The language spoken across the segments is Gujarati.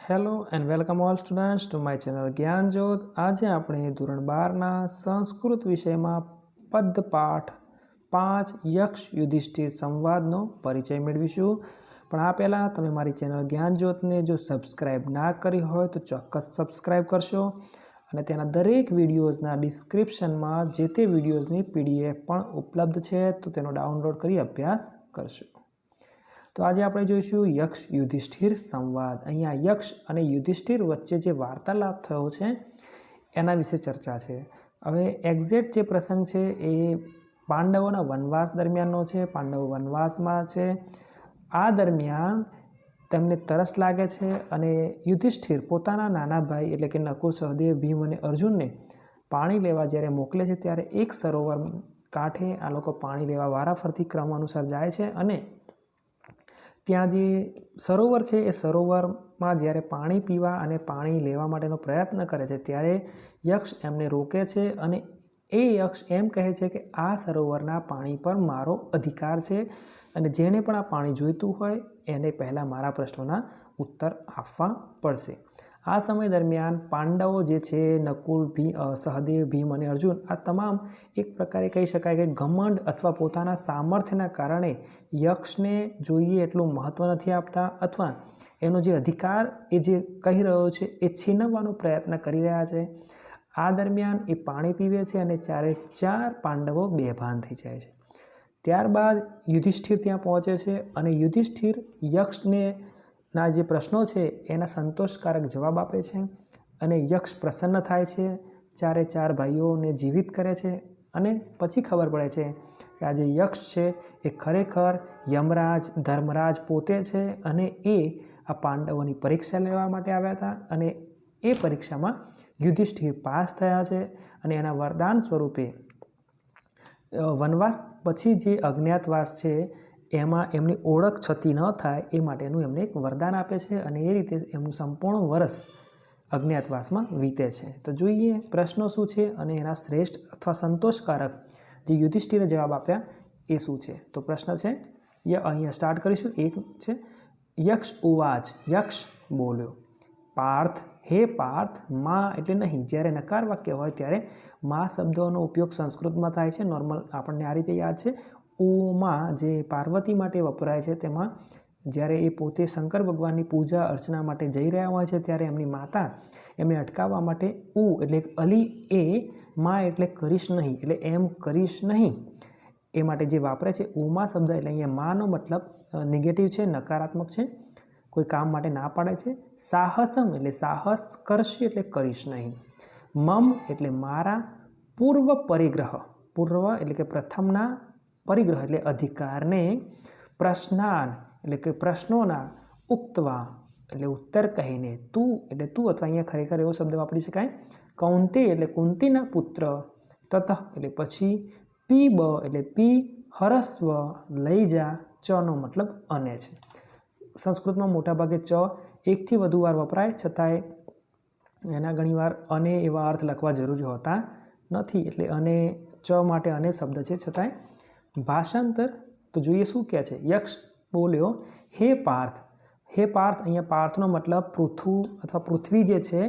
Hello and welcome all students to my channel Gyanjyot. આજે આપણે ધોરણ 12ના સંસ્કૃત વિષયમાં પદપાઠ 5 યક્ષ યુધિષ્ઠિર સંવાદનો પરિચય મેળવીશું। પણ આ પહેલાં તમે મારી ચેનલ જ્ઞાનજ્યોતને જો સબસ્ક્રાઈબ ના કરી હોય તો ચોક્કસ સબસ્ક્રાઈબ કરશો અને તેના દરેક વિડીયોઝના ડિસ્ક્રિપ્શનમાં જે તે વિડીયોઝની PDF પણ ઉપલબ્ધ છે, તો તેનો ડાઉનલોડ કરી અભ્યાસ કરશો। તો આજે આપણે જોઈશું યક્ષ યુધિષ્ઠિર સંવાદ। અહીંયા યક્ષ અને યુધિષ્ઠિર વચ્ચે જે વાર્તાલાપ થયો છે એના વિશે ચર્ચા છે। હવે એક્ઝેક્ટ જે પ્રસંગ છે એ પાંડવોના વનવાસ દરમિયાનનો છે। પાંડવો વનવાસમાં છે, આ દરમિયાન તેમને તરસ લાગે છે અને યુધિષ્ઠિર પોતાના નાના ભાઈ એટલે કે નકુલ, સહદેવ, ભીમ અને અર્જુનને પાણી લેવા જ્યારે મોકલે છે ત્યારે એક સરોવર કાંઠે આ લોકો પાણી લેવા વારાફરતી ક્રમ અનુસાર જાય છે અને ત્યાં જે સરોવર છે એ સરોવરમાં જ્યારે પાણી પીવા અને પાણી લેવા માટેનો પ્રયત્ન કરે છે ત્યારે યક્ષ એમને રોકે છે અને એ યક્ષ એમ કહે છે કે આ સરોવરના પાણી પર મારો અધિકાર છે અને જેને પણ આ પાણી જોઈતું હોય એને પહેલાં મારા પ્રશ્નોના ઉત્તર આપવા પડશે। આ સમય દરમિયાન પાંડવો જે છે નકુલ, સહદેવ, ભીમ અને અર્જુન આ તમામ એક પ્રકારે કહી શકાય કે ઘમંડ અથવા પોતાના સામર્થ્યના કારણે યક્ષને જોઈએ એટલું મહત્ત્વ નથી આપતા અથવા એનો જે અધિકાર એ જે કહી રહ્યો છે એ છીનવવાનો પ્રયત્ન કરી રહ્યા છે। આ દરમિયાન એ પાણી પીવે છે અને ચાર પાંડવો બેભાન થઈ જાય છે। ત્યારબાદ યુધિષ્ઠિર ત્યાં પહોંચે છે અને યુધિષ્ઠિર યક્ષને ના જે પ્રશ્નો છે એના સંતોષકારક જવાબ આપે છે અને યક્ષ પ્રસન્ન થાય છે, ચાર ભાઈઓને જીવિત કરે છે અને પછી ખબર પડે છે કે આ જે યક્ષ છે એ ખરેખર યમરાજ ધર્મરાજ પોતે છે અને એ આ પાંડવોની પરીક્ષા લેવા માટે આવ્યા હતા અને એ પરીક્ષામાં યુધિષ્ઠિર પાસ થયા છે અને એના વરદાન સ્વરૂપે વનવાસ પછી જે અજ્ઞાતવાસ છે એમાં એમની ઓળખ છતી ન થાય એ માટેનું એમને એક વરદાન આપે છે અને એ રીતે એમનું સંપૂર્ણ વર્ષ અજ્ઞાતવાસમાં વીતે છે। તો જોઈએ પ્રશ્નો શું છે અને એના શ્રેષ્ઠ અથવા સંતોષકારક જે યુધિષ્ઠિરે જવાબ આપ્યા એ શું છે। તો પ્રશ્ન છે અહીંયા સ્ટાર્ટ કરીશું। એક છે યક્ષ ઉવાચ, યક્ષ બોલ્યો, પાર્થ, હે પાર્થ, માં એટલે નહીં, જ્યારે નકાર વાક્ય હોય ત્યારે માં શબ્દોનો ઉપયોગ સંસ્કૃતમાં થાય છે। નોર્મલ આપણને આ રીતે યાદ છે। ઉમાં જે પાર્વતી માટે વપરાય છે તેમાં જ્યારે એ પોતે શંકર ભગવાનની પૂજા અર્ચના માટે જઈ રહ્યા હોય છે ત્યારે એમની માતા એમને અટકાવવા માટે એટલે અલી એ માં એટલે કરીશ નહીં, એટલે એમ કરીશ નહીં એ માટે જે વાપરે છે ઉમા શબ્દ એટલે અહીંયા માનો મતલબ નેગેટિવ છે, નકારાત્મક છે, કોઈ કામ માટે ના પાડે છે। સાહસમ એટલે સાહસ કરશે એટલે કરીશ નહીં। મમ એટલે મારા, પૂર્વ પરિગ્રહ, પૂર્વ એટલે કે પ્રથમના પરિગ્રહ એટલે અધિકારને, પ્રશ્નાન એટલે કે પ્રશ્નોના, ઉક્તવા એટલે ઉત્તર કહીને, તું એટલે તું અથવા અહીંયા ખરેખર એવો શબ્દ વાપરી શકાય કૌંતે એટલે કુંતીના પુત્ર, તતઃ એટલે પછી, પીબ એટલે પી, હરસ્વ લઈ જા, ચનો મતલબ અને છે। સંસ્કૃતમાં મોટાભાગે ચ એકથી વધુ વાર વપરાય છતાંય એના ઘણીવાર અને એવા અર્થ લખવા જરૂરી હોતા નથી, એટલે અને ચ માટે અને શબ્દ છે છતાંય ભાષાંતર તો જોઈએ શું કહે છે। યક્ષ બોલ્યો, હે પાર્થ, હે પાર્થ અહીંયા પાર્થનો મતલબ પૃથુ અથવા પૃથ્વી જે છે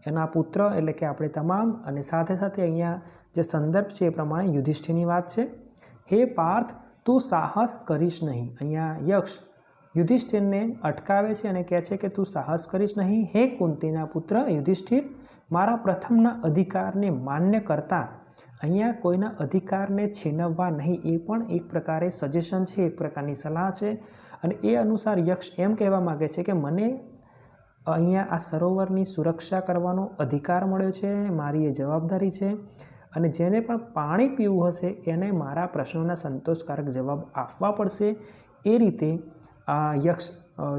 એના પુત્ર એટલે કે આપણે તમામ, અને સાથે સાથે અહીંયા જે સંદર્ભ છે એ પ્રમાણે યુધિષ્ઠિરની વાત છે। હે પાર્થ, તું સાહસ કરીશ નહીં, અહીંયા યક્ષ યુધિષ્ઠિરને અટકાવે છે અને કહે છે કે તું સાહસ કરીશ નહીં। હે કુંતીના પુત્ર યુધિષ્ઠિર, મારા પ્રથમના અધિકારને માન્ય કરતા, અહીંયા કોઈના અધિકારને છીનવવા નહીં, એ પણ એક પ્રકારે સજેશન છે, એક પ્રકારની સલાહ છે અને એ અનુસાર યક્ષ એમ કહેવા માગે છે કે મને અહીંયા આ સરોવરની સુરક્ષા કરવાનો અધિકાર મળ્યો છે, મારી એ જવાબદારી છે અને જેને પણ પાણી પીવું હશે એને મારા પ્રશ્નોના સંતોષકારક જવાબ આપવા પડશે, એ રીતે આ યક્ષ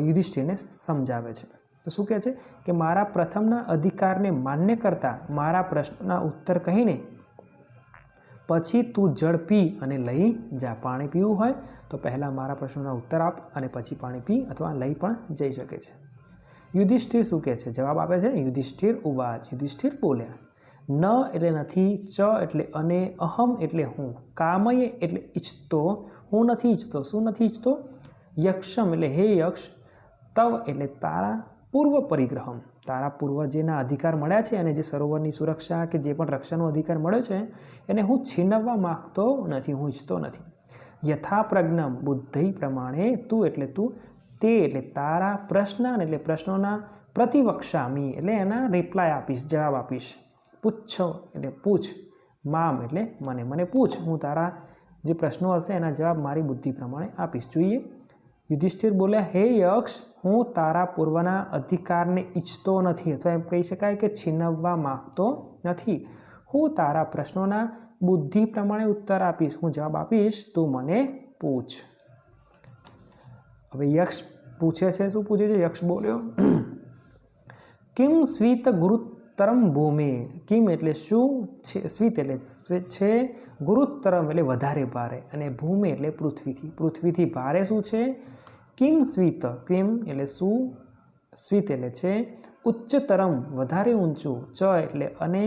યુધિષ્ઠિરને સમજાવે છે। તો શું કહે છે કે મારા પ્રથમના અધિકારને માન્ય કરતા મારા પ્રશ્નોના ઉત્તર કહીને પછી તું જળ પી અને લઈ જા। પાણી પીવું હોય તો પહેલાં મારા પ્રશ્નોના ઉત્તર આપ અને પછી પાણી પી અથવા લઈ પણ જઈ શકે છે। યુધિષ્ઠિર શું કહે છે, જવાબ આપે છે। યુધિષ્ઠિર ઉવાચ, યુધિષ્ઠિર બોલ્યા, ન એટલે નથી, ચ એટલે અને, અહમ એટલે હું, કામયે એટલે ઈચ્છતો, હું નથી ઈચ્છતો, શું નથી ઈચ્છતો, યક્ષમ એટલે હે યક્ષ, તવ એટલે તારા, પૂર્વ પરિગ્રહમ, તારા પૂર્વજેના અધિકાર મળ્યા છે અને જે સરોવરની સુરક્ષા કે જે પણ રક્ષાનો અધિકાર મળ્યો છે એને હું છીનવવા માગતો નથી, હું ઈચ્છતો નથી. યથા પ્રજ્ઞમ, બુદ્ધિ પ્રમાણે, તું એટલે તું, તે એટલે તારા, પ્રશ્નાન એટલે પ્રશ્નોના, પ્રતિવક્ષામી એટલે એના રિપ્લાય આપીશ, જવાબ આપીશ. પૂછ એટલે પૂછ, મામ એટલે મને પૂછ, હું તારા જે પ્રશ્નો હશે એના જવાબ મારી બુદ્ધિ પ્રમાણે આપીશ. જોઈએ યુધિષ્ઠિર બોલ્યા, હે યક્ષ, હું તારા પૂર્વના અધિકારને ઈચ્છતો નથી, અથવા એમ કહી શકાય કે છીનવવા માગતો નથી. હું તારા પ્રશ્નોના બુદ્ધિ પ્રમાણે ઉત્તર આપીશ, હું જવાબ આપીશ, તું મને પૂછ. હવે યક્ષ પૂછે છે, શું પૂછે છે? યક્ષ બોલ્યો, કિમ સ્વીત ગુરુત્તરમ ભૂમિ, કિમ એટલે શું છે, સ્વીત એટલે છે, ગુરુત્તરમ એટલે વધારે ભારે, અને ભૂમિ એટલે પૃથ્વીથી ભારે શું છે? કિમ સ્વીત, કિમ એટલે શું, સ્વીત એટલે છે, ઉચ્ચતરમ વધારે ઊંચું, ચ એટલે અને,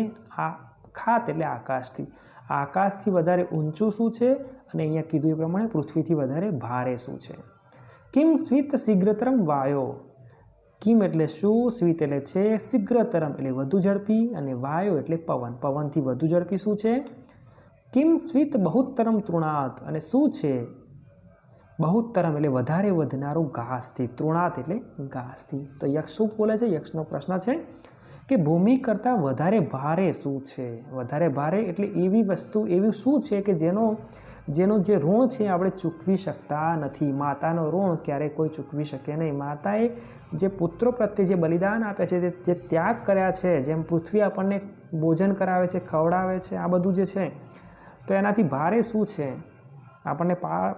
ખાત એટલે આકાશથી વધારે ઊંચું શું છે? અને અહીંયા કીધું એ પ્રમાણે પૃથ્વીથી વધારે ભારે શું છે? કિમ સ્વીત શીઘ્રતરમ વાયો, કિમ એટલે શું, સ્વીત એટલે છે, શીઘ્રતરમ એટલે વધુ ઝડપી, અને વાયો એટલે પવનથી વધુ ઝડપી શું છે? કિમ સ્વીત બહુત્તરમ તૃણાત, અને શું છે? બહુત્તરમ એટલે વધારે વધનારું ઘાસથી, તૃણાત એટલે ઘાસથી. તો યક્ષ શું બોલે છે? યક્ષનો પ્રશ્ન છે કે ભૂમિ કરતાં વધારે ભારે શું છે? વધારે ભારે એટલે એવી વસ્તુ, એવું શું છે કે જેનું જે ઋણ છે આપણે ચૂકવી શકતા નથી. માતાનો ઋણ ક્યારેય કોઈ ચૂકવી શકે નહીં. માતાએ જે પુત્રો પ્રત્યે જે બલિદાન આપ્યા છે, જે ત્યાગ કર્યા છે, જેમ પૃથ્વી આપણને ભોજન કરાવે છે, ખવડાવે છે, આ બધું જે છે, તો એનાથી ભારે શું છે? આપણને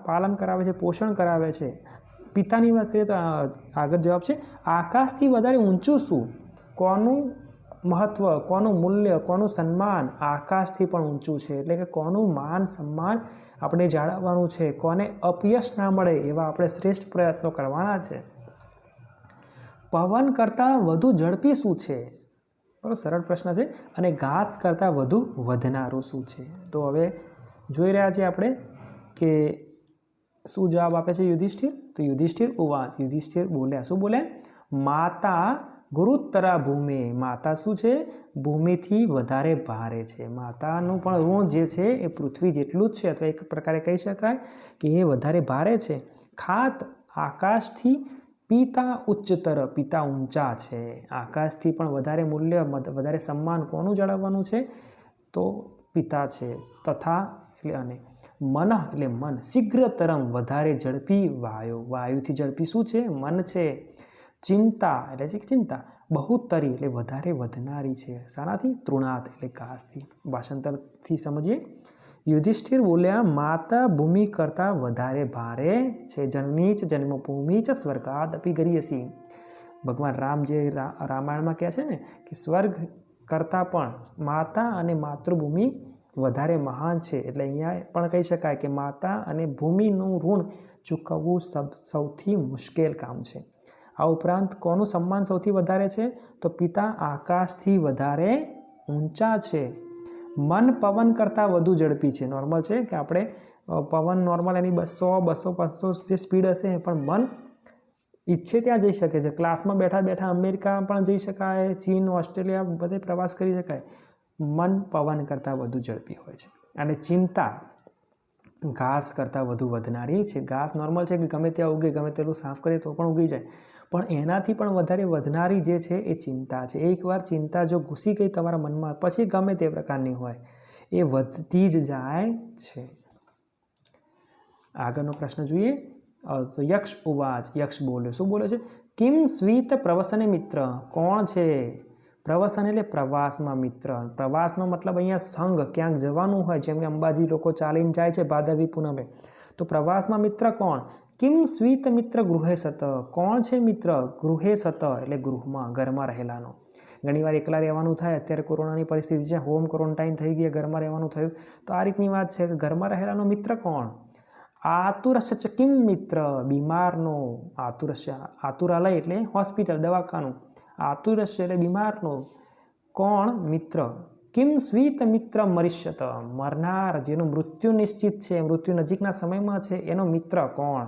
પાલન કરાવે છે, પોષણ કરાવે છે. પિતાની વાત કરીએ તો આગળ જવાબ છે, આકાશથી વધારે ઊંચું શું? કોનું મહત્ત્વ, કોનું મૂલ્ય, કોનું સન્માન આકાશથી પણ ઊંચું છે? એટલે કે કોનું માન સન્માન આપણે જાળવવાનું છે, કોને અપયશ ના મળે એવા આપણે શ્રેષ્ઠ પ્રયત્નો કરવાના છે. પવન કરતાં વધુ ઝડપી શું છે? બરાબર, સરળ પ્રશ્ન છે. અને ઘાસ કરતાં વધુ વધનારું શું છે? તો હવે જોઈ રહ્યા છીએ આપણે કે શું જવાબ આપે છે યુધિષ્ઠિર? તો યુધિષ્ઠિર યુધિષ્ઠિર બોલ્યા, શું બોલ્યા? માતા ગુરુત્તરા ભૂમિ, માતા શું છે? ભૂમિથી વધારે ભારે છે. માતાનું પણ ઋણ જે છે એ પૃથ્વી જેટલું જ છે, અથવા એક પ્રકારે કહી શકાય કે એ વધારે ભારે છે. ખાત આકાશથી, પિતા ઉચ્ચતર, પિતા ઊંચા છે. આકાશથી પણ વધારે મૂલ્ય, વધારે સન્માન કોનું જાળવવાનું છે? તો પિતા છે. તથા એટલે અને, મન એટલે મન, શીઘ્રતરમ વધારે ઝડપી, વાયુથી ઝડપી શું છે? મન છે. ચિંતા એટલે ચિંતા, બહુતરી એટલે વધારે વધનારી છે. શાનાથી? તૃણાત એટલે ઘાસથી. ભાષાંતરથી સમજીએ. યુધિષ્ઠિર બોલ્યા, માતા ભૂમિ કરતાં વધારે ભારે છે. જનની ચ જન્મભૂમિ ચ સ્વર્ગાદ અપી ગરીયસી. ભગવાન રામ જે રામાયણમાં કહે છે ને કે સ્વર્ગ કરતાં પણ માતા અને માતૃભૂમિ વધારે મહાન છે. એટલે અહીંયા પણ કહી શકાય કે માતા અને ભૂમિનું ઋણ ચૂકવવું સૌથી મુશ્કેલ કામ છે. આ ઉપરાંત કોનું સન્માન સૌથી વધારે છે? તો પિતા આકાશથી વધારે ઊંચા છે. મન પવન કરતાં વધુ ઝડપી છે. નોર્મલ છે કે આપણે પવન નોર્મલ એની 200-500 જે સ્પીડ હશે, પણ મન ઈચ્છે ત્યાં જઈ શકે છે. ક્લાસમાં બેઠા અમેરિકા પણ જઈ શકાય, ચીન, ઓસ્ટ્રેલિયા બધે પ્રવાસ કરી શકાય. મન પવન કરતાં વધુ ઝડપી હોય છે. અને ચિંતા ઘાસ કરતાં વધુ વધનારી છે. ઘાસ નોર્મલ છે કે ગમે ત્યાં ઉગે, ગમે તેટલું સાફ કરીએ તો પણ ઉગી જાય, પણ એનાથી પણ વધારે વધનારી જે છે એ ચિંતા છે. એકવાર ચિંતા જો ઘૂસી ગઈ તમારા મનમાં, પછી ગમે તે પ્રકારની હોય એ વધતી જ જાય છે. આગળનો પ્રશ્ન જોઈએ. તો યક્ષ ઉવાચ, યક્ષ બોલ્યો, શું બોલે છે? કિમ સ્વીત પ્રવસને મિત્ર, કોણ છે? પ્રવસન એટલે પ્રવાસમાં મિત્ર. પ્રવાસનો મતલબ અહીંયા સંઘ, ક્યાંક જવાનું હોય, જેમ કે અંબાજી લોકો ચાલીને જાય છે ભાદરવી પૂનમે, તો પ્રવાસમાં મિત્ર કોણ? કિમ સ્વીત મિત્ર ગૃહે સત, કોણ છે મિત્ર? ગૃહે સત એટલે ગૃહમાં, ઘરમાં રહેલાનો. ઘણીવાર એકલા રહેવાનું થાય. અત્યારે કોરોનાની પરિસ્થિતિ છે, હોમ ક્વોરન્ટાઇન થઈ ગયા, ઘરમાં રહેવાનું થયું, તો આ રીતની વાત છે કે ઘરમાં રહેલાનો મિત્ર કોણ? આતુરસ્ય ચ કિમ મિત્ર, બીમારનો. આતુરાલય એટલે હોસ્પિટલ, દવાખાનું. આતુરસ્ય એટલે બીમારનો કોણ? મિત્ર. કિમ સ્વીત મિત્ર મરિષ્યત, મરનાર, જેનું મૃત્યુ નિશ્ચિત છે, મૃત્યુ નજીકના સમયમાં છે, એનો મિત્ર કોણ?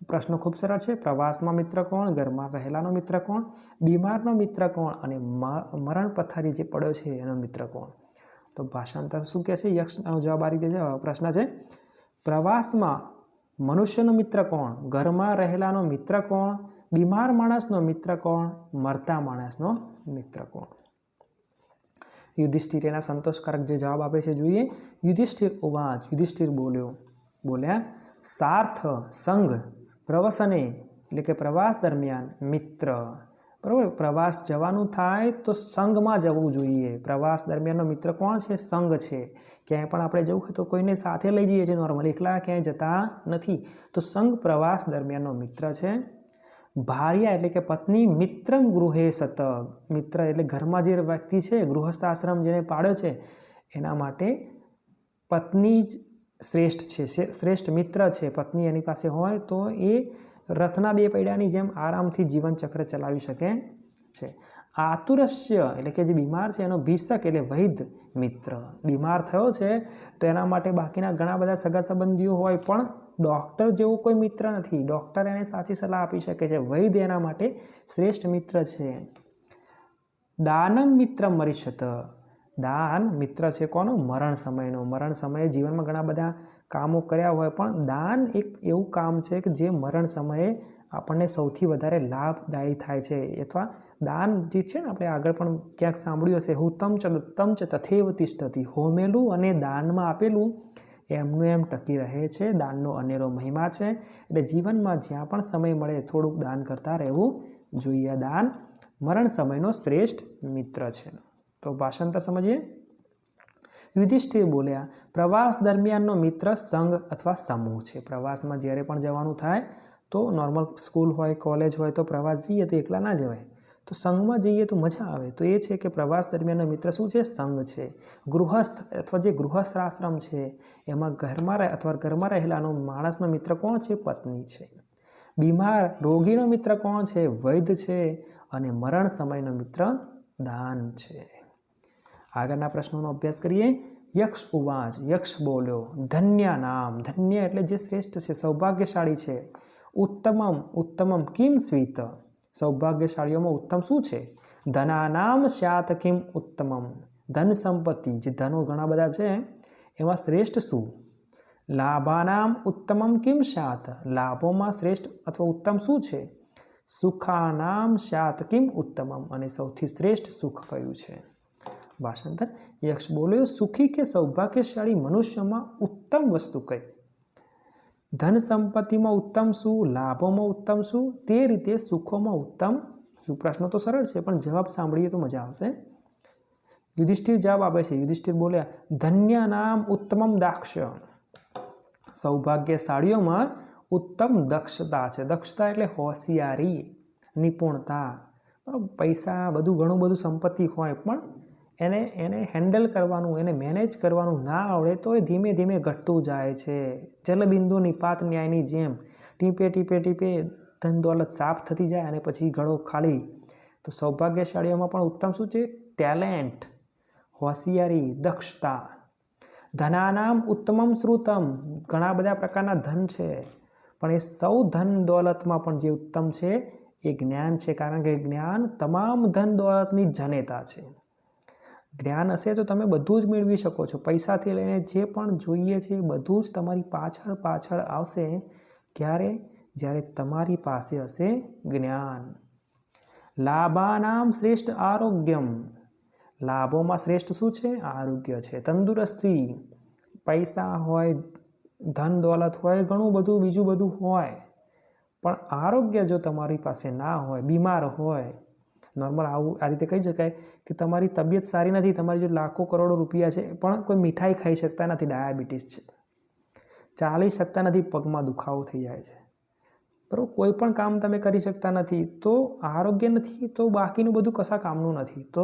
પ્રશ્ન ખૂબ સરળ છે. પ્રવાસમાં મિત્ર કોણ, ઘરમાં રહેલાનો મિત્ર કોણ, બીમારનો મિત્ર કોણ અને મરણ પથારી જે પડ્યો છે એનો મિત્ર કોણ? તો ભાષાંતર શું કહે છે? યક્ષનો જવાબ આ રીતે છે. પ્રશ્ન છે, પ્રવાસમાં મનુષ્યનો મિત્ર કોણ, ઘરમાં રહેલાનો મિત્ર કોણ, બીમાર માણસનો મિત્ર કોણ, મરતા માણસનો મિત્ર કોણ? યુધિષ્ઠિર એના સંતોષકારક જે જવાબ આપે છે જોઈએ. યુધિષ્ઠિર ઉવાચ, યુધિષ્ઠિર બોલ્યા સાર્થ સંઘ પ્રવસને એટલે કે પ્રવાસ દરમિયાન મિત્ર. બરાબર, પ્રવાસ જવાનું થાય તો સંઘમાં જવું જોઈએ. પ્રવાસ દરમિયાનનો મિત્ર કોણ છે? સંઘ છે. ક્યાંય પણ આપણે જવું હોય તો કોઈને સાથે લઈ જઈએ છીએ, નોર્મલી એકલા ક્યાંય જતા નથી. તો સંઘ પ્રવાસ દરમિયાનનો મિત્ર છે. ભાર્યા એટલે કે પત્ની મિત્રમ ગૃહે સત, મિત્ર એટલે ઘરમાં જે વ્યક્તિ છે, ગૃહસ્થ આશ્રમ જેને પાડ્યો છે એના માટે પત્ની જ શ્રેષ્ઠ છે, શ્રેષ્ઠ મિત્ર છે. પત્ની એની પાસે હોય તો એ રથના બે પૈડાની જેમ આરામથી જીવનચક્ર ચલાવી શકે છે. આતુરસ્ય એટલે કે જે બીમાર છે એનો ભીષક એટલે વૈધ મિત્ર. બીમાર થયો છે તો એના માટે બાકીના ઘણા બધા સગા સંબંધીઓ હોય પણ ડૉક્ટર જેવો કોઈ મિત્ર નથી. ડૉક્ટર એને સાચી સલાહ આપી શકે છે. વૈધ એના માટે શ્રેષ્ઠ મિત્ર છે. દાનમ મિત્ર મરીષત, દાન મિત્ર છે કોનો? મરણ સમયનો. મરણ સમયે જીવનમાં ઘણા બધા કામો કર્યા હોય પણ દાન એક એવું કામ છે કે જે મરણ સમયે આપણને સૌથી વધારે લાભદાયી થાય છે. અથવા દાન જે છે ને, આપણે આગળ પણ ક્યાંક સાંભળ્યું હશે, હુતમ ચ દત્તમ ચ તથૈવ તિષ્ઠતિ, હોમેલું અને દાનમાં આપેલું એમનું એમ ટકી રહે છે. દાનનો અનેરો મહિમા છે. એટલે જીવનમાં જ્યાં પણ સમય મળે થોડુંક દાન કરતા રહેવું જોઈએ. દાન મરણ સમયનો શ્રેષ્ઠ મિત્ર છે. તો ભાષાંતર સમજીએ. યુધિષ્ઠિર બોલ્યા પ્રવાસ દરમિયાનનો મિત્ર સંઘ અથવા સમૂહ છે. પ્રવાસમાં જ્યારે પણ જવાનું થાય તો નોર્મલ સ્કૂલ હોય, કોલેજ હોય તો પ્રવાસ જઈએ તો એકલા ના જવાય, તો સંઘમાં જઈએ તો મજા આવે. તો એ છે કે પ્રવાસ દરમિયાનનો મિત્ર શું છે? સંઘ છે. ગૃહસ્થ અથવા જે ગૃહસ્થ આશ્રમ છે એમાં ઘરમાં રહેલાનો માણસનો મિત્ર કોણ છે? પત્ની છે. બીમાર રોગીનો મિત્ર કોણ છે? વૈદ્ય છે. અને મરણ સમયનો મિત્ર દાન છે. આગળના પ્રશ્નોનો અભ્યાસ કરીએ. યક્ષ ઉવાચ, યક્ષ બોલ્યો ધન્ય નામ, ધન્ય એટલે જે શ્રેષ્ઠ છે, સૌભાગ્યશાળી છે. ઉત્તમમ, ઉત્તમમ કિમ સ્વીત, સૌભાગ્યશાળીઓમાં ઉત્તમ શું છે? ધનાનામ સ્યાત કિમ ઉત્તમમ, ધન સંપત્તિ જે ધનો ઘણા બધા છે એમાં શ્રેષ્ઠ શું? લાભાનામ ઉત્તમમ કિમ સ્યાત, લાભોમાં શ્રેષ્ઠ અથવા ઉત્તમ શું છે? સુખાનામ સ્યાત કિમ ઉત્તમમ, અને સૌથી શ્રેષ્ઠ સુખ કયું છે? ભાષાંતર. યક્ષ બોલ્યો સુખી કે સૌભાગ્યશાળી મનુષ્યમાં ઉત્તમ વસ્તુ કઈ? ધન સંપત્તિમાં ઉત્તમ શું? લાભોમાં ઉત્તમ શું? તે રીતે સુખોમાં ઉત્તમ શું? પ્રશ્નો તો સરળ છે પણ જવાબ સાંભળીએ તો મજા આવશે. યુધિષ્ઠિર જવાબ આપે છે. યુધિષ્ઠિર બોલ્યા ધન્ય નામ ઉત્તમમ દાક્ષ્ય, સૌભાગ્યશાળીઓમાં ઉત્તમ દક્ષતા છે. દક્ષતા એટલે હોશિયારી, નિપુણતા. બરાબર, પૈસા બધું ઘણું બધું સંપત્તિ હોય પણ એને હેન્ડલ કરવાનું, એને મેનેજ કરવાનું ના આવડે તો એ ધીમે ધીમે ઘટતું જાય છે. જલબિંદુ નિપાત ન્યાયની જેમ ટીપે ટીપે ટીપે ધન દોલત સાફ થતી જાય અને પછી ઘડો ખાલી. તો સૌભાગ્યશાળીઓમાં પણ ઉત્તમ શું છે? ટેલેન્ટ, હોશિયારી, દક્ષતા. ધનાનામ ઉત્તમમ શ્રુતમ, ઘણા બધા પ્રકારના ધન છે પણ એ સૌ ધન દોલતમાં પણ જે ઉત્તમ છે એ જ્ઞાન છે. કારણ કે જ્ઞાન તમામ ધન દોલતની જનેતા છે. જ્ઞાન હશે તો તમે બધું જ મેળવી શકો છો. પૈસાથી લઈને જે પણ જોઈએ છે બધું જ તમારી પાછળ આવશે. ક્યારે? જ્યારે તમારી પાસે હશે જ્ઞાન. લાભાનામ શ્રેષ્ઠ આરોગ્યમ, લાભોમાં શ્રેષ્ઠ શું છે? આરોગ્ય છે. તંદુરસ્તી, પૈસા હોય, ધન દોલત હોય, ઘણું બધું બીજું બધું હોય પણ આરોગ્ય જો તમારી પાસે ના હોય, બીમાર હોય, નોર્મલ આ રીતે કહી શકાય કે તમારી તબિયત સારી નથી, તમારી જો લાખો કરોડો રૂપિયા છે પણ કોઈ મીઠાઈ ખાઈ શકતા નથી, ડાયાબિટીસ છે, ચાલી શકતા નથી, પગમાં દુખાવો થઈ જાય છે, બરાબર, કોઈ પણ કામ તમે કરી શકતા નથી, તો આરોગ્ય નથી તો બાકીનું બધું કશા કામનું નથી. તો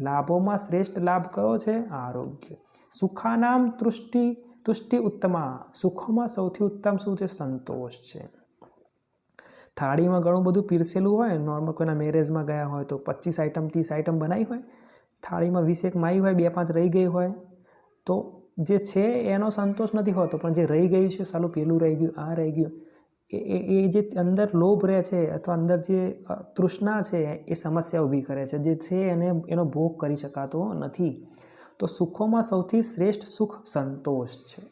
લાભોમાં શ્રેષ્ઠ લાભ કયો છે? આરોગ્ય. સુખાનામ તુષ્ટિ ઉત્તમા, સુખોમાં સૌથી ઉત્તમ શું છે? સંતોષ છે. થાળીમાં ઘણું બધું પીરસેલું હોય, નોર્મલ કોઈના મેરેજમાં ગયા હોય તો 25 આઈટમ 30 આઈટમ બનાવી હોય, થાળીમાં 20 એક માઈ હોય, 2-5 રહી ગઈ હોય, તો જે છે એનો સંતોષ નથી હોતો પણ જે રહી ગયું છે, સાલું પેલું રહી ગયું, આ રહી ગયું, એ જે અંદર લોભ રહે છે અથવા અંદર જે તૃષ્ણા છે એ સમસ્યા ઊભી કરે છે, જે છે એનો ભોગ કરી શકાતો નથી. તો સુખોમાં સૌથી શ્રેષ્ઠ સુખ સંતોષ છે.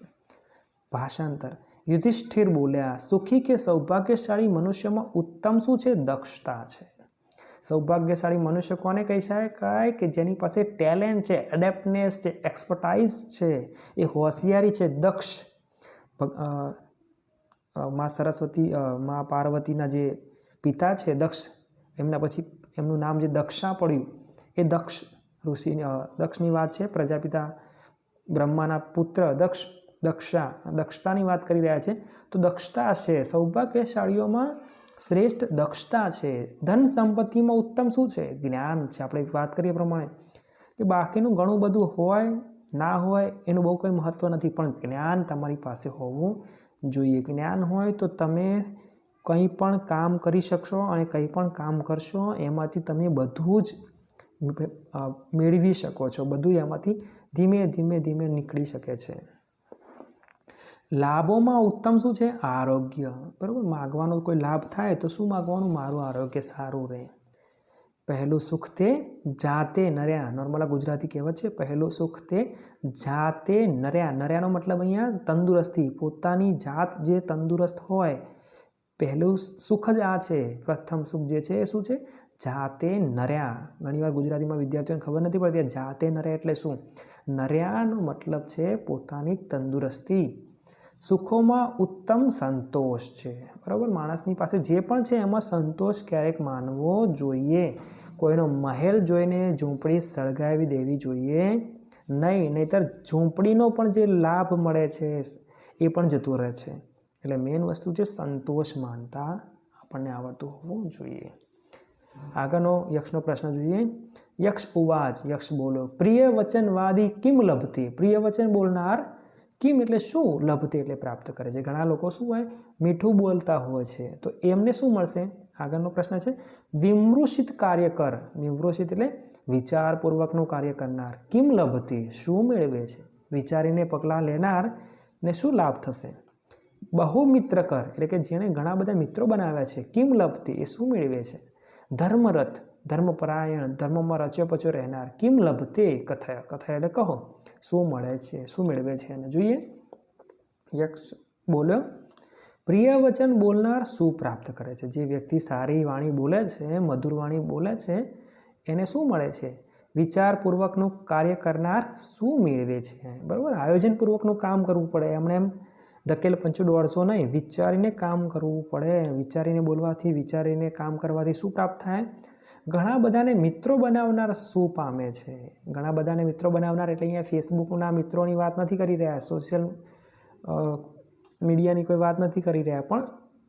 ભાષાંતર: યુધિષ્ઠિર બોલ્યા, સુખી કે સૌભાગ્યશાળી મનુષ્યમાં ઉત્તમ શું છે? દક્ષતા છે. સૌભાગ્યશાળી મનુષ્ય કોને કહી શકાય? કે જેની પાસે ટેલેન્ટ છે, એડેપ્ટનેસ છે, એક્સપર્ટાઇઝ છે, એ હોશિયારી છે, દક્ષ. માં સરસ્વતી, માં પાર્વતીના જે પિતા છે દક્ષ, એમના પછી એમનું નામ જે દક્ષા પડ્યું એ દક્ષ ઋષિ દક્ષની વાત છે. પ્રજાપિતા બ્રહ્માના પુત્ર દક્ષતાની વાત કરી રહ્યા છે. તો દક્ષતા છે, સૌભાગ્યશાળીઓમાં શ્રેષ્ઠ દક્ષતા છે. ધન સંપત્તિમાં ઉત્તમ શું છે? જ્ઞાન છે. આપણે વાત કરીએ પ્રમાણે કે બાકીનું ઘણું બધું હોય ના હોય એનું બહુ કંઈ મહત્ત્વ નથી, પણ જ્ઞાન તમારી પાસે હોવું જોઈએ. જ્ઞાન હોય તો તમે કંઈ પણ કામ કરી શકશો, અને કંઈ પણ કામ કરશો એમાંથી તમે બધું જ મેળવી શકો છો. બધું એમાંથી ધીમે ધીમે ધીમે નીકળી શકે છે. લાભોમાં ઉત્તમ શું છે? આરોગ્ય. બરાબર, માગવાનો કોઈ લાભ થાય તો શું માગવાનું? મારું આરોગ્ય સારું રહે. પહેલું સુખ તે જાતે નર્યા. નોર્મલ ગુજરાતી કહેવત છે, પહેલું સુખ તે જાતે નર્યા. નર્યાનો મતલબ અહીંયા તંદુરસ્તી. પોતાની જાત જે તંદુરસ્ત હોય, પહેલું સુખ જ આ છે. પ્રથમ સુખ જે છે એ શું છે? જાતે નર્યા. ઘણીવાર ગુજરાતીમાં વિદ્યાર્થીઓને ખબર નથી પડતી જાતે નર્યા એટલે શું. નર્યાનો મતલબ છે પોતાની તંદુરસ્તી. સુખોમાં ઉત્તમ સંતોષ છે. બરાબર, માણસની પાસે જે પણ છે એમાં સંતોષ ક્યારેક માનવો જોઈએ. કોઈનો મહેલ જોઈને ઝૂંપડી સળગાવી દેવી જોઈએ નહીં, નહીંતર ઝૂંપડીનો પણ જે લાભ મળે છે એ પણ જતો રહે છે. એટલે મેઇન વસ્તુ છે સંતોષ માનતા આપણને આવડતું હોવું જોઈએ. આગળનો યક્ષનો પ્રશ્ન જોઈએ. યક્ષ ઉવાચ, યક્ષ બોલો, પ્રિય વચનવાદી કિમ લભતે. પ્રિય વચન બોલનાર કિમ એટલે શું? લભતે એટલે પ્રાપ્ત કરે છે. ઘણા લોકો શું હોય? મીઠું બોલતા હોય છે, તો એમને શું મળશે? આગળનો પ્રશ્ન છે વિમૃષિત કાર્ય કર. વિમૃષિત એટલે વિચારપૂર્વકનું કાર્ય કરનાર. કિમ લભતે શું મેળવે છે? વિચારીને પગલાં લેનાર ને શું લાભ થશે? બહુ મિત્ર કર એટલે કે જેણે ઘણા બધા મિત્રો બનાવ્યા છે. કિમ લભતે એ શું મેળવે છે? ધર્મરથ, ધર્મપરાયણ, ધર્મમાં રચ્યો પચ્યો રહેનાર. કિમ લભતે કથય. કથય એટલે કહો, શું મળે છે, શું મેળવે છે એને જોઈએ. યક્ષ બોલ્યો, પ્રિય વચન બોલનાર શું પ્રાપ્ત કરે છે? જે વ્યક્તિ સારી વાણી બોલે છે, મધુર વાણી બોલે છે, એને શું મળે છે? વિચારપૂર્વકનું કાર્ય કરનાર શું મેળવે છે? બરાબર, આયોજનપૂર્વકનું કામ કરવું પડે. એમણે એમ ધકેલ પંચું દોડશો નહીં, વિચારીને કામ કરવું પડે. વિચારીને બોલવાથી, વિચારીને કામ કરવાથી શું પ્રાપ્ત થાય? ઘણા બધાને મિત્રો બનાવનાર શું પામે છે? ઘણા બધાને મિત્રો બનાવનાર એટલે અહીંયા ફેસબુકના મિત્રોની વાત નથી કરી રહ્યા, સોશિયલ મીડિયાની કોઈ વાત નથી કરી રહ્યા, પણ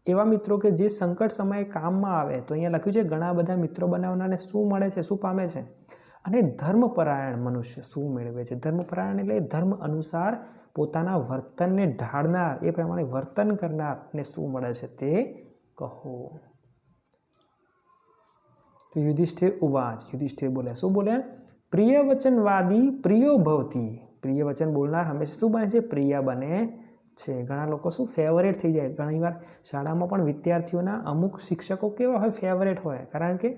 એવા મિત્રો કે જે સંકટ સમયે કામમાં આવે. તો અહીંયા લખ્યું છે ઘણા બધા મિત્રો બનાવનારને શું મળે છે, શું પામે છે? અને ધર્મપરાયણ મનુષ્ય શું મેળવે છે? ધર્મપરાયણ એટલે ધર્મ અનુસાર પોતાના વર્તનને ઢાળનાર, એ પ્રમાણે વર્તન કરનારને શું મળે છે તે કહો. તો યુધિષ્ઠિર ઉવાચ, યુધિષ્ઠિર બોલ્યા, શું બોલ્યા? પ્રિય વચનવાદી પ્રિયો ભવતી. પ્રિય વચન બોલનાર હંમેશા શું બને છે? પ્રિય બને છે. ઘણા લોકો શું ફેવરેટ થઈ જાય. ઘણીવાર શાળામાં પણ વિદ્યાર્થીઓના અમુક શિક્ષકો કેવા હોય? ફેવરેટ હોય, કારણ કે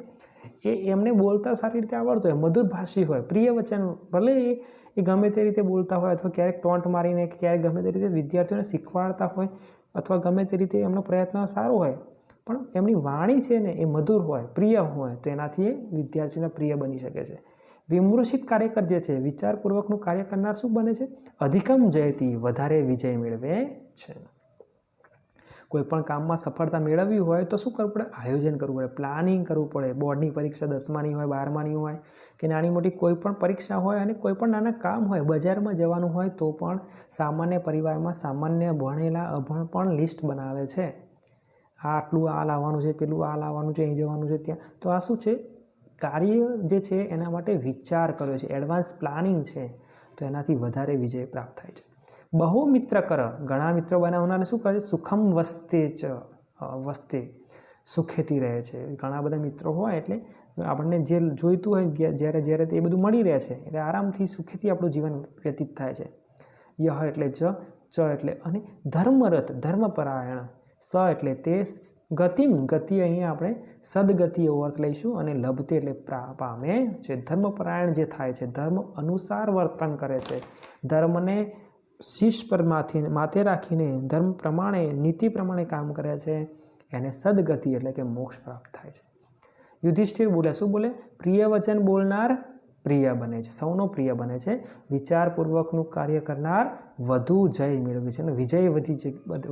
એમને બોલતા સારી રીતે આવડતું હોય, મધુર ભાષી હોય. પ્રિય વચન ભલે એ ગમે તે રીતે બોલતા હોય, અથવા ક્યારેક ટોન્ટ મારીને, ક્યારેક ગમે તે રીતે વિદ્યાર્થીઓને શીખવાડતા હોય, અથવા ગમે તે રીતે એમનો પ્રયત્ન સારો હોય, પણ એમની વાણી છે ને એ મધુર હોય, પ્રિય હોય, તો એનાથી એ વિદ્યાર્થીઓને પ્રિય બની શકે છે. વિમૃષિત કાર્યકર જે છે, વિચારપૂર્વકનું કાર્ય કરનાર શું બને છે? અધિકમ જયતી, વધારે વિજય મેળવે છે. કોઈ પણ કામમાં સફળતા મેળવવી હોય તો શું કરવું પડે? આયોજન કરવું પડે, પ્લાનિંગ કરવું પડે. બોર્ડની પરીક્ષા 10માની હોય, 12માની હોય, કે નાની મોટી કોઈ પણ પરીક્ષા હોય, અને કોઈ પણ નાના કામ હોય, બજારમાં જવાનું હોય, તો પણ સામાન્ય પરિવારમાં સામાન્ય ભણેલા અભણ પણ લિસ્ટ બનાવે છે. આટલું આ લાવવાનું છે, પેલું આ લાવવાનું છે, અહીં જવાનું છે, ત્યાં. તો આ શું છે? કાર્ય જે છે એના માટે વિચાર કર્યો છે, એડવાન્સ પ્લાનિંગ છે, તો એનાથી વધારે વિજય પ્રાપ્ત થાય છે. બહુ મિત્ર કર, ઘણા મિત્રો બનાવનારને શું કરે? સુખમ વસ્તે ચ વસ્તે, સુખેથી રહે છે. ઘણા બધા મિત્રો હોય એટલે આપણને જે જોઈતું હોય જ્યારે એ બધું મળી રહે છે, એટલે આરામથી સુખેથી આપણું જીવન વ્યતીત થાય છે. યહ એટલે ચ એટલે અને ધર્મરથ, ધર્મપરાયણ, એટલે તે ગતિમ, ગતિ અહીંયા આપણે સદગતિ એવો અર્થ લઈશું, અને લભતે એટલે પામે છે. ધર્મપરાયણ જે થાય છે, ધર્મ અનુસાર વર્તન કરે છે, ધર્મને શીશ પર માથે રાખીને ધર્મ પ્રમાણે, નીતિ પ્રમાણે કામ કરે છે, એને સદગતિ એટલે કે મોક્ષ પ્રાપ્ત થાય છે. યુધિષ્ઠિર બોલે, શું બોલે? પ્રિય વચન બોલનાર પ્રિય બને છે, સૌનો પ્રિય બને છે. વિચારપૂર્વકનું કાર્ય કરનાર વધુ જય મેળવે છે અને વિજય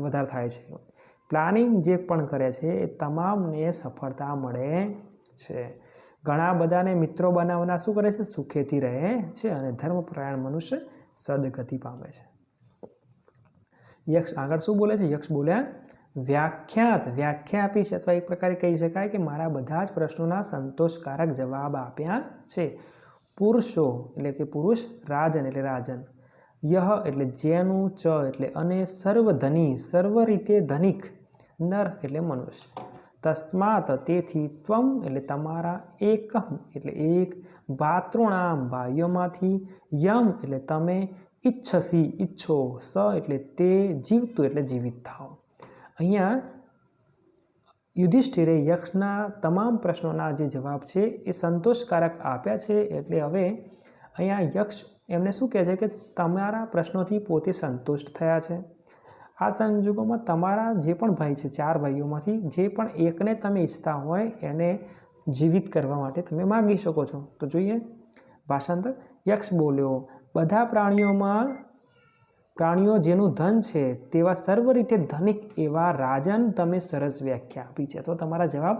વધારે થાય છે. પ્લાનિંગ જે પણ કરે છે એ તમામને સફળતા મળે છે. ઘણા બધાને મિત્રો બનાવનાર શું કરે છે? સુખેથી રહે છે, અને ધર્મપરાયણ મનુષ્ય સદગતિ પામે છે. યક્ષ આગળ શું બોલે છે? યક્ષ બોલ્યા, વ્યાખ્યા આપી છે, અથવા એક પ્રકારે કહી શકાય કે મારા બધા જ પ્રશ્નોના સંતોષકારક જવાબ આપ્યા છે. પુરુષો એટલે કે પુરુષ, રાજન એટલે રાજન, યહ એટલે જેનું, ચ એટલે અને, સર્વધની સર્વ રીતે ધનિક, નર એટલે મનુષ્ય, તસ્માત તેથી, ત્વમ એટલે તમારા, એકમ એટલે એક, ભાતૃણામ ભાઈઓમાંથી, યમ એટલે તમે, ઈચ્છસી ઈચ્છો, સ એટલે તે, જીવતું એટલે જીવિત થાવ. અહીંયા યુધિષ્ઠિરે યક્ષના તમામ પ્રશ્નોના જે જવાબ છે એ સંતોષકારક આપ્યા છે. એટલે હવે અહીંયા યક્ષ એમને શું કહે છે કે તમારા પ્રશ્નોથી પોતે સંતુષ્ટ થયા છે. આ સંજોગોમાં તમારા જે પણ ભાઈ છે, 4 ભાઈઓમાંથી જે પણ એકને તમે ઈચ્છતા હોય એને જીવિત કરવા માટે તમે માગી શકો છો. તો જોઈએ ભાષાંતર. યક્ષ બોલ્યો, બધા પ્રાણીઓ જેનું ધન છે તેવા સર્વ રીતે ધનિક એવા રાજન તમે સરસ વ્યાખ્યા આપી છે, અથવા તમારા જવાબ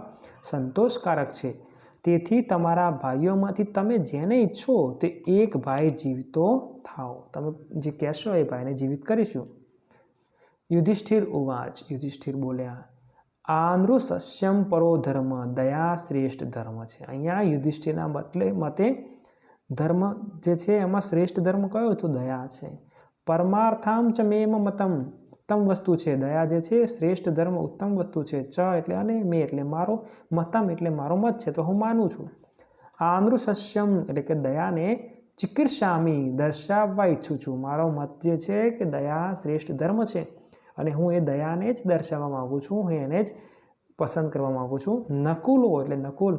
સંતોષકારક છે. તેથી તમારા ભાઈઓમાંથી તમે જેને ઈચ્છો તે એક ભાઈ જીવતો થાઓ. તમે જે કહેશો એ ભાઈને જીવિત કરીશું. યુધિષ્ઠિર ઉવાચ, યુધિષ્ઠિર બોલ્યા, આનૃશસ્યમ પરો ધર્મ, દયા શ્રેષ્ઠ ધર્મ છે. અહીંયા યુધિષ્ઠિરના મતે ધર્મ જે છે એમાં શ્રેષ્ઠ ધર્મ કયો? તો દયા છે. પરમાર્થામ ચ મેમ મતમ, ઉત્તમ વસ્તુ છે. દયા જે છે શ્રેષ્ઠ ધર્મ, ઉત્તમ વસ્તુ છે. ચ એટલે અને, મે એટલે મારો, મતમ એટલે મારો મત છે, તો હું માનું છું. આનૃશસ્યમ એટલે કે દયાને, ચિકિત્સામી દર્શાવવા ઈચ્છું છું. મારો મત જે છે કે દયા શ્રેષ્ઠ ધર્મ છે, અને હું એ દયાને જ દર્શાવવા માગું છું, હું એને જ પસંદ કરવા માગું છું. નકુલો એટલે નકુલ,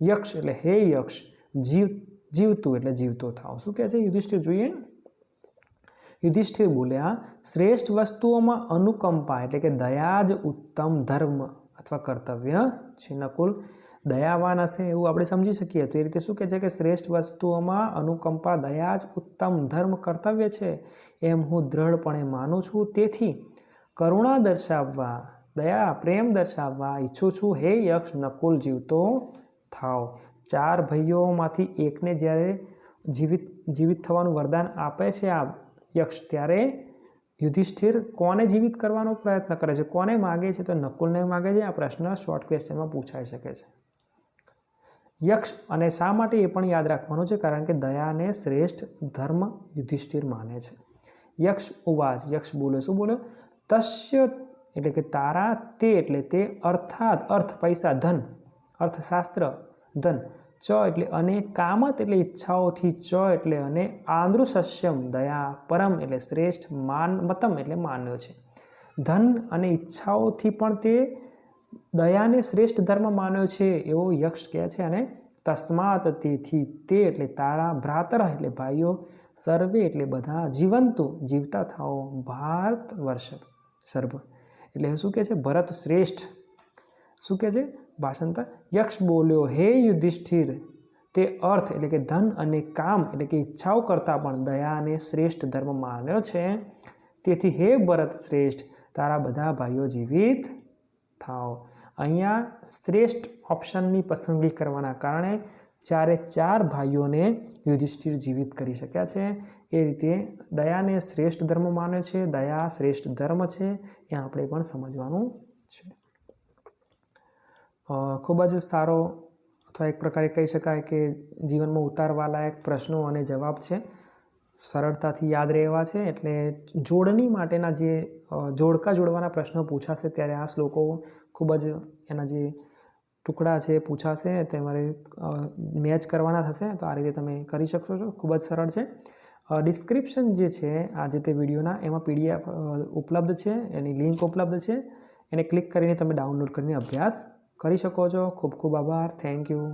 યક્ષ એટલે હે યક્ષ, જીવતું એટલે જીવતો થાવ. શું કહે છે યુધિષ્ઠિર? જોઈએ. યુધિષ્ઠિર બોલ્યા, શ્રેષ્ઠ વસ્તુઓમાં અનુકંપા એટલે કે દયા જ ઉત્તમ ધર્મ અથવા કર્તવ્ય છે. નકુલ દયાવાન હશે એવું આપણે સમજી શકીએ. તો એ રીતે શું કહે છે કે શ્રેષ્ઠ વસ્તુઓમાં અનુકંપા, દયા જ ઉત્તમ ધર્મ કર્તવ્ય છે, એમ હું દ્રઢપણે માનું છું. તેથી કરુણા દર્શાવવા, દયા પ્રેમ દર્શાવવા ઈચ્છું છું. હે યક્ષ, નકુલ જીવતો થાવ. 4 ભાઈઓમાંથી એકને જ્યારે જીવિત થવાનું વરદાન આપે છે આ યક્ષ, ત્યારે યુધિષ્ઠિર કોને જીવિત કરવાનો પ્રયત્ન કરે છે? કોને માગે છે? તો નકુલને માગે છે. આ પ્રશ્ન શોર્ટ ક્વેશ્ચનમાં પૂછાઈ શકે છે. યક્ષ, અને શા માટે એ પણ યાદ રાખવાનું છે, કારણ કે દયાને શ્રેષ્ઠ ધર્મ યુધિષ્ઠિર માને છે. યક્ષ ઉવાચ, યક્ષ બોલ્યો, શું બોલ્યો? તસ્ય એટલે કે તારા, તે એટલે તે, અર્થાત અર્થ પૈસા, ધન અર્થશાસ્ત્ર ધન, ચ એટલે અને, કામત એટલે ઈચ્છાઓથી, ચ એટલે અને, આનૃશસ્યમ દયા, પરમ એટલે શ્રેષ્ઠ, મતમ એટલે માન્યો છે. ધન અને ઈચ્છાઓથી પણ તે દયાને શ્રેષ્ઠ ધર્મ માન્યો છે એવો યક્ષ કહે છે. અને તસ્માત તેથી, તે એટલે તારા, ભ્રાતર એટલે ભાઈઓ, સર્વે એટલે બધા, જીવંતુ જીવતા થાઓ, ભારત વર્ષ સર્વ એટલે શું કહે છે? ભરત શ્રેષ્ઠ. શું કહે છે? ભાષાંતર. યક્ષ બોલ્યો, હે યુધિષ્ઠિર, તે અર્થ એટલે કે ધન અને કામ એટલે કે ઈચ્છાઓ કરતાં પણ દયાને શ્રેષ્ઠ ધર્મ માન્યો છે. તેથી હે ભરત શ્રેષ્ઠ, તારા બધા ભાઈઓ જીવિત થાઓ. અહીંયા શ્રેષ્ઠ ઓપ્શનની પસંદગી કરવાના કારણે 4 ભાઈઓને યુધિષ્ઠિર જીવિત કરી શક્યા છે. એ રીતે દયાને શ્રેષ્ઠ ધર્મ માન્યો છે. દયા શ્રેષ્ઠ ધર્મ છે એ આપણે પણ સમજવાનું છે. ખૂબ જ સારો, અથવા એક પ્રકારે કહી શકાય કે જીવનમાં ઉતારવાલાયક પ્રશ્નો અને જવાબ છે. સરળતાથી યાદ રહેવા છે. એટલે જોડણી માટેના જે જોડકા જોડવાના પ્રશ્નો પૂછાશે ત્યારે આ શ્લોકો ખૂબ જ એના જે ટુકડા છે પૂછાશે, તમારે મેચ કરવાના થશે. તો આ રીતે તમે કરી શકશો છો. ખૂબ જ સરળ છે. ડિસ્ક્રિપ્શન જે છે આ જે તે વિડીયોના, એમાં PDF ઉપલબ્ધ છે, એની લિંક ઉપલબ્ધ છે. એને ક્લિક કરીને તમે ડાઉનલોડ કરીને અભ્યાસ કરી શકો છો. ખૂબ ખૂબ આભાર. Thank you.